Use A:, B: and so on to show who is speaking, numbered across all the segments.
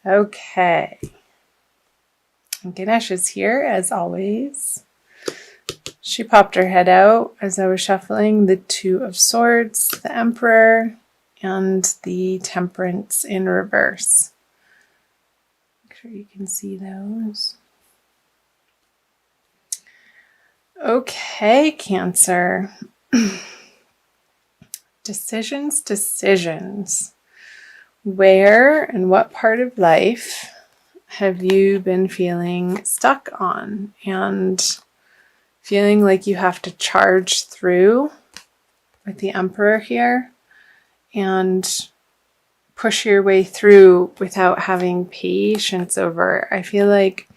A: Okay. And Ganesh is here as always. She popped her head out as I was shuffling the Two of Swords, the Emperor, and the Temperance in reverse. Make sure you can see those. Okay, Cancer. Decisions. Where and what part of life have you been feeling stuck on and feeling like you have to charge through with the Emperor here and push your way through without having patience over? I feel like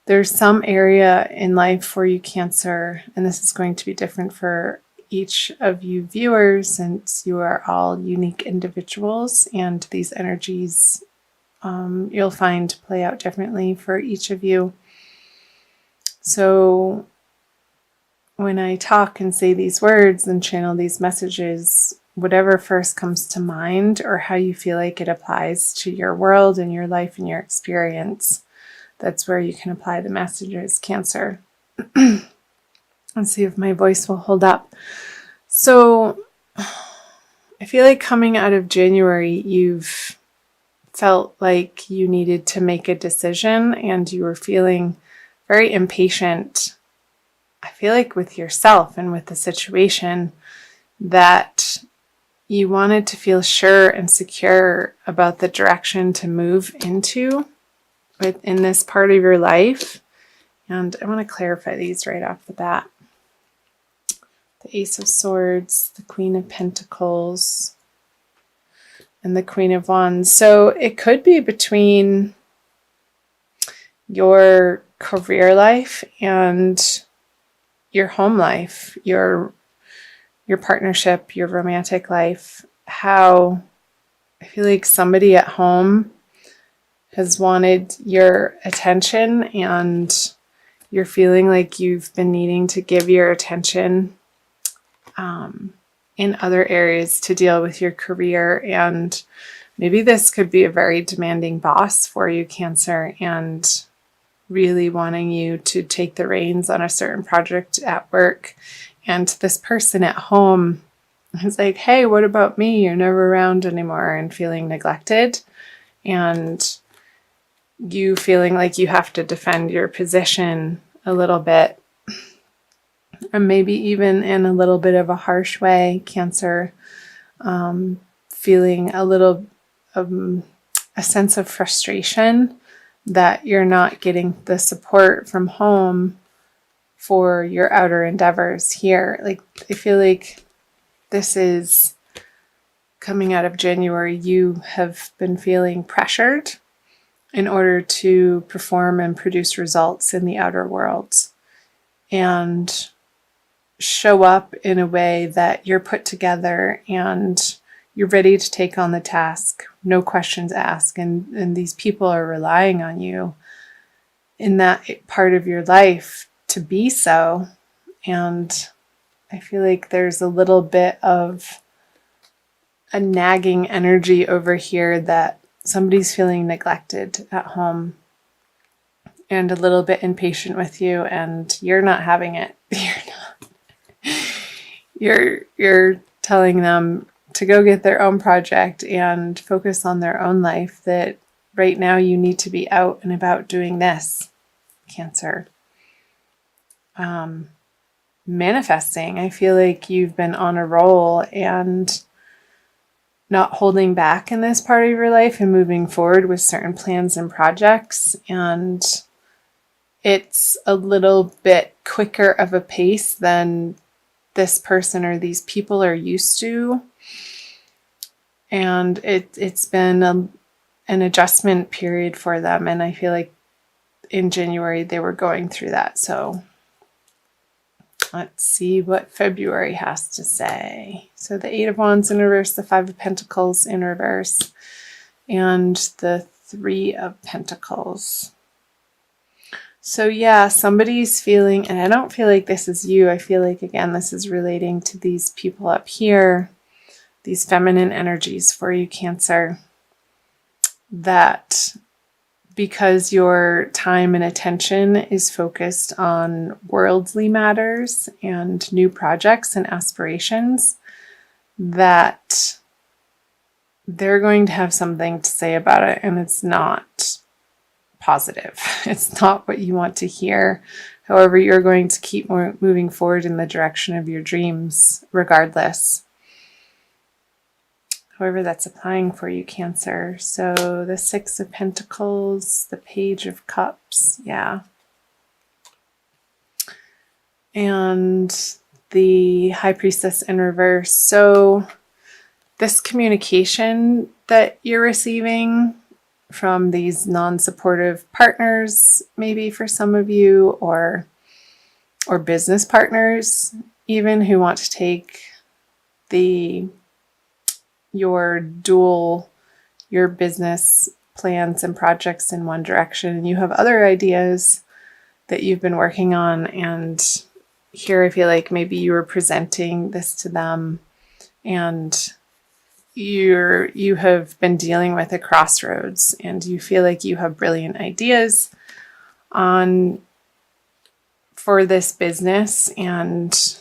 A: there's some area in life for you, Cancer, and this is going to be different for each of you viewers since you are all unique individuals, and these energies you'll find play out differently for each of you. So when I talk and say these words and channel these messages, whatever first comes to mind or how you feel like it applies to your world and your life and your experience, that's where you can apply the messages, Cancer. Let's see if my voice will hold up. So I feel like coming out of January, you've felt like you needed to make a decision and you were feeling very impatient. I feel like with yourself and with the situation that you wanted to feel sure and secure about the direction to move into within this part of your life. And I want to clarify these right off the bat. The Ace of Swords, the Queen of Pentacles, and the Queen of Wands. So it could be between your career life and your home life, your partnership, your romantic life. How I feel like somebody at home has wanted your attention and you're feeling like you've been needing to give your attention in other areas to deal with your career. And maybe this could be a very demanding boss for you, Cancer, and really wanting you to take the reins on a certain project at work. And this person at home is like, hey, what about me? You're never around anymore, and feeling neglected. And you feeling like you have to defend your position a little bit. And maybe even in a little bit of a harsh way, Cancer, feeling a little a sense of frustration that you're not getting the support from home for your outer endeavors here. Like, I feel like this is coming out of January, you have been feeling pressured in order to perform and produce results in the outer worlds and show up in a way that you're put together and you're ready to take on the task, no questions asked, and these people are relying on you in that part of your life to be so. And I feel like there's a little bit of a nagging energy over here that somebody's feeling neglected at home and a little bit impatient with you, and you're not having it. You're telling them to go get their own project and focus on their own life, that right now you need to be out and about doing this, Cancer. Manifesting. I feel like you've been on a roll and not holding back in this part of your life and moving forward with certain plans and projects. And it's a little bit quicker of a pace than this person or these people are used to. And it's been an adjustment period for them. And I feel like in January they were going through that. So let's see what February has to say. So the Eight of Wands in reverse, the Five of Pentacles in reverse, and the Three of Pentacles. So yeah, somebody's feeling, and I don't feel like this is you. I feel like, again, this is relating to these people up here, these feminine energies for you, Cancer, that because your time and attention is focused on worldly matters and new projects and aspirations, that they're going to have something to say about it, and it's not positive. It's not what you want to hear. However, you're going to keep moving forward in the direction of your dreams regardless. However that's applying for you, Cancer. So the Six of Pentacles, the Page of Cups, yeah. And the High Priestess in reverse. So this communication that you're receiving from these non-supportive partners, maybe for some of you, or business partners even, who want to take your business plans and projects in one direction, and you have other ideas that you've been working on, and here I feel like maybe you were presenting this to them, and you have been dealing with a crossroads, and you feel like you have brilliant ideas for this business, and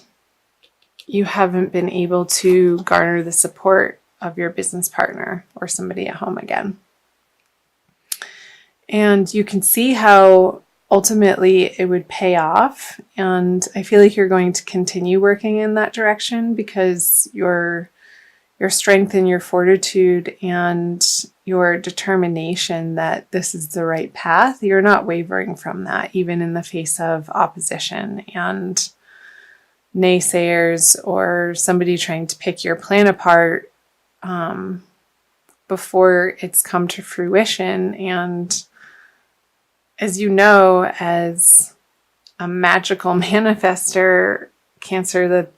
A: you haven't been able to garner the support of your business partner or somebody at home again. And you can see how ultimately it would pay off. And I feel like you're going to continue working in that direction because your strength and your fortitude and your determination that this is the right path, you're not wavering from that, even in the face of opposition and naysayers or somebody trying to pick your plan apart before it's come to fruition. And as you know, as a magical manifester, Cancer,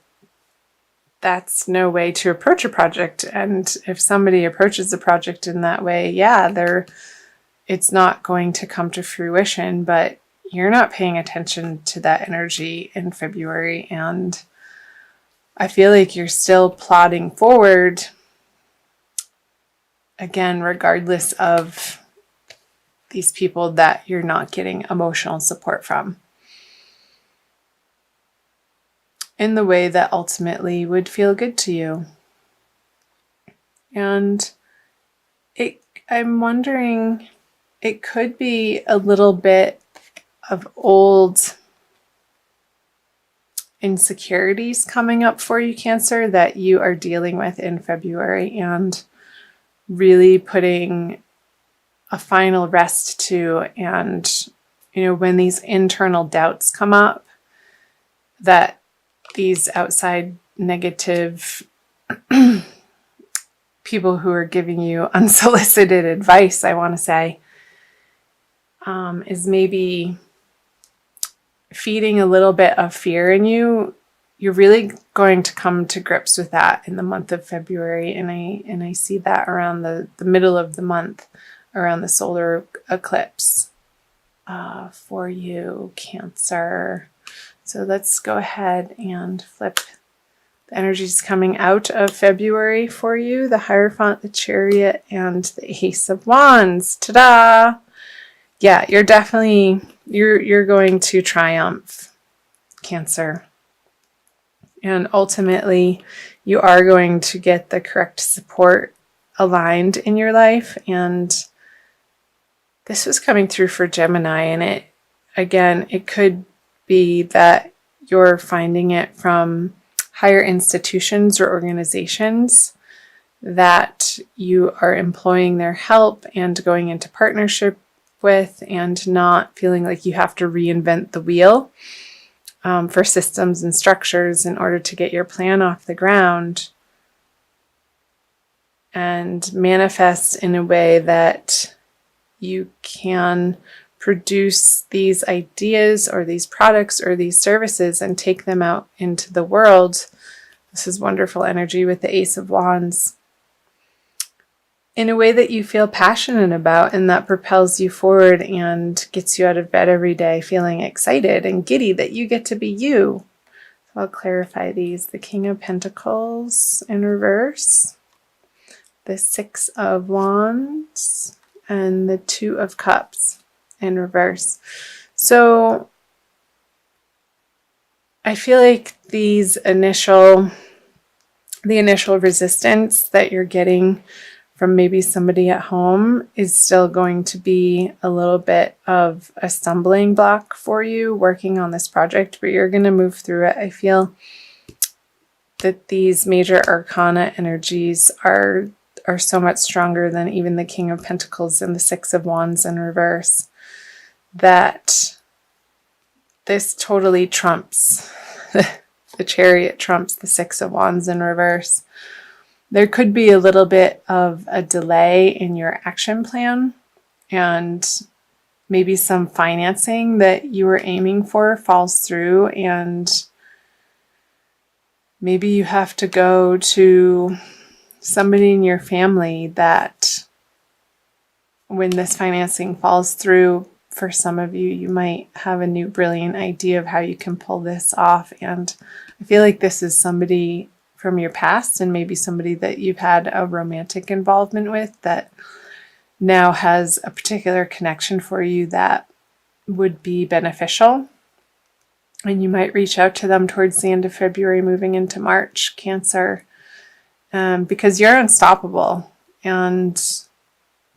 A: that's no way to approach a project. And if somebody approaches a project in that way, yeah, it's not going to come to fruition, but you're not paying attention to that energy in February. And I feel like you're still plodding forward, again, regardless of these people that you're not getting emotional support from, in the way that ultimately would feel good to you. And I'm wondering, it could be a little bit of old insecurities coming up for you, Cancer, that you are dealing with in February, and really putting a final rest to. And, when these internal doubts come up, that these outside negative people who are giving you unsolicited advice, I want to say, is maybe feeding a little bit of fear in you. You're really going to come to grips with that in the month of February. And I see that around the middle of the month, around the solar eclipse for you, Cancer. So let's go ahead and flip the energies coming out of February for you. The Hierophant, the Chariot, and the Ace of Wands. Ta-da! Yeah, you're definitely, you're going to triumph, Cancer. And ultimately, you are going to get the correct support aligned in your life. And this was coming through for Gemini. And it could be that you're finding it from higher institutions or organizations that you are employing their help and going into partnership with, and not feeling like you have to reinvent the wheel for systems and structures in order to get your plan off the ground and manifest in a way that you can produce these ideas or these products or these services and take them out into the world. This is wonderful energy with the Ace of Wands, in a way that you feel passionate about and that propels you forward and gets you out of bed every day feeling excited and giddy that you get to be you. So I'll clarify these. The King of Pentacles in reverse, the Six of Wands, and the Two of Cups in reverse. So I feel like the initial resistance that you're getting from maybe somebody at home is still going to be a little bit of a stumbling block for you working on this project, but you're going to move through it. I feel that these major arcana energies are so much stronger than even the King of Pentacles and the Six of Wands in reverse, that this totally trumps the Chariot, trumps the Six of Wands in reverse. There could be a little bit of a delay in your action plan, and maybe some financing that you were aiming for falls through, and maybe you have to go to somebody in your family that, when this financing falls through, for some of you, you might have a new brilliant idea of how you can pull this off. And I feel like this is somebody from your past, and maybe somebody that you've had a romantic involvement with that now has a particular connection for you that would be beneficial. And you might reach out to them towards the end of February, moving into March, Cancer, because you're unstoppable. And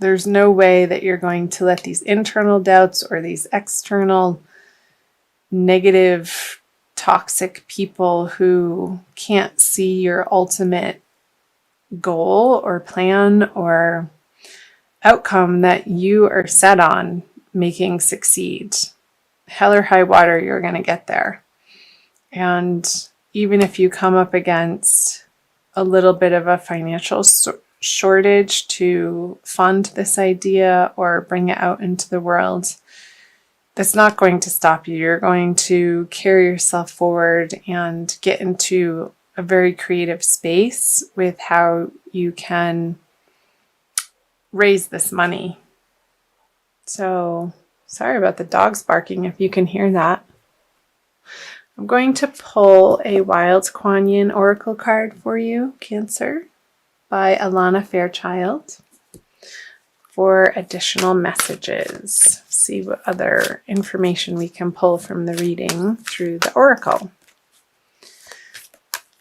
A: there's no way that you're going to let these internal doubts or these external negative, toxic people who can't see your ultimate goal or plan or outcome that you are set on making succeed. Hell or high water, you're going to get there. And even if you come up against a little bit of a financial shortage to fund this idea or bring it out into the world, that's not going to stop you. You're going to carry yourself forward and get into a very creative space with how you can raise this money. So, sorry about the dogs barking if you can hear that. I'm going to pull a Wild Kuan Yin Oracle card for you, Cancer, by Alana Fairchild, for additional messages. See what other information we can pull from the reading through the Oracle.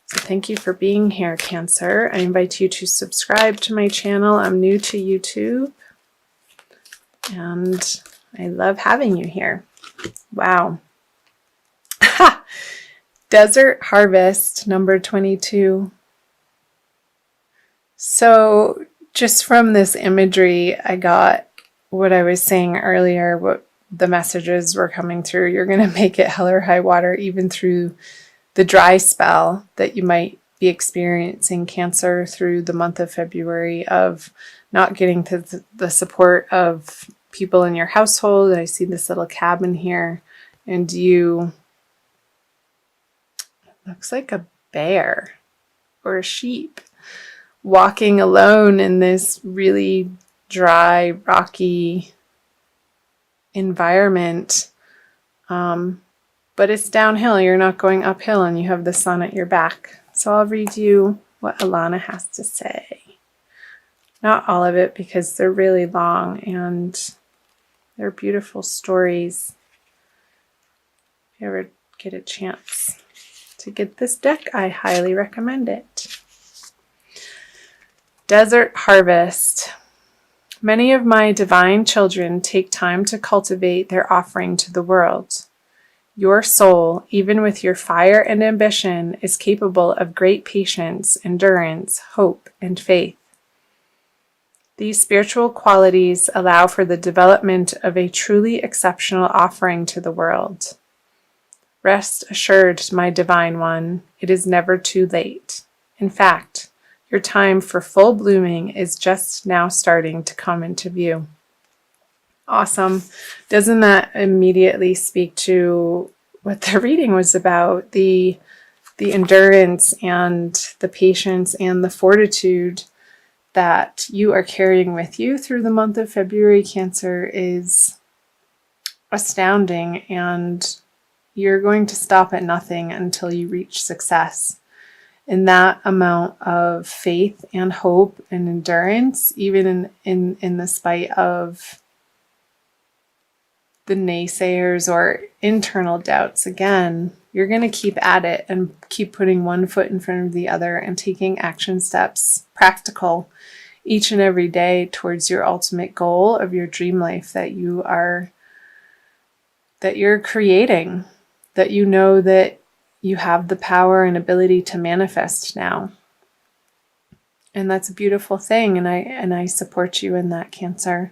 A: So thank you for being here, Cancer. I invite you to subscribe to my channel. I'm new to YouTube, and I love having you here. Wow. Desert Harvest, number 22. So just from this imagery, I got what I was saying earlier, what the messages were coming through. You're going to make it hell or high water, even through the dry spell that you might be experiencing, Cancer, through the month of February, of not getting to the support of people in your household. I see this little cabin here, and you, looks like a bear or a sheep, walking alone in this really dry, rocky environment. But it's downhill. You're not going uphill, and you have the sun at your back. So I'll read you what Alana has to say. Not all of it, because they're really long and they're beautiful stories. If you ever get a chance to get this deck, I highly recommend it. Desert Harvest. Many of my divine children take time to cultivate their offering to the world. Your soul, even with your fire and ambition, is capable of great patience, endurance, hope, and faith. These spiritual qualities allow for the development of a truly exceptional offering to the world. Rest assured, my divine one, it is never too late. In fact, your time for full blooming is just now starting to come into view. Awesome. Doesn't that immediately speak to what the reading was about? The endurance and the patience and the fortitude that you are carrying with you through the month of February, Cancer, is astounding, and you're going to stop at nothing until you reach success. And that amount of faith and hope and endurance, even in the spite of the naysayers or internal doubts, again, you're going to keep at it and keep putting one foot in front of the other and taking action steps, practical, each and every day towards your ultimate goal of your dream life that you're creating, that you know that you have the power and ability to manifest now. And that's a beautiful thing, and I support you in that, Cancer.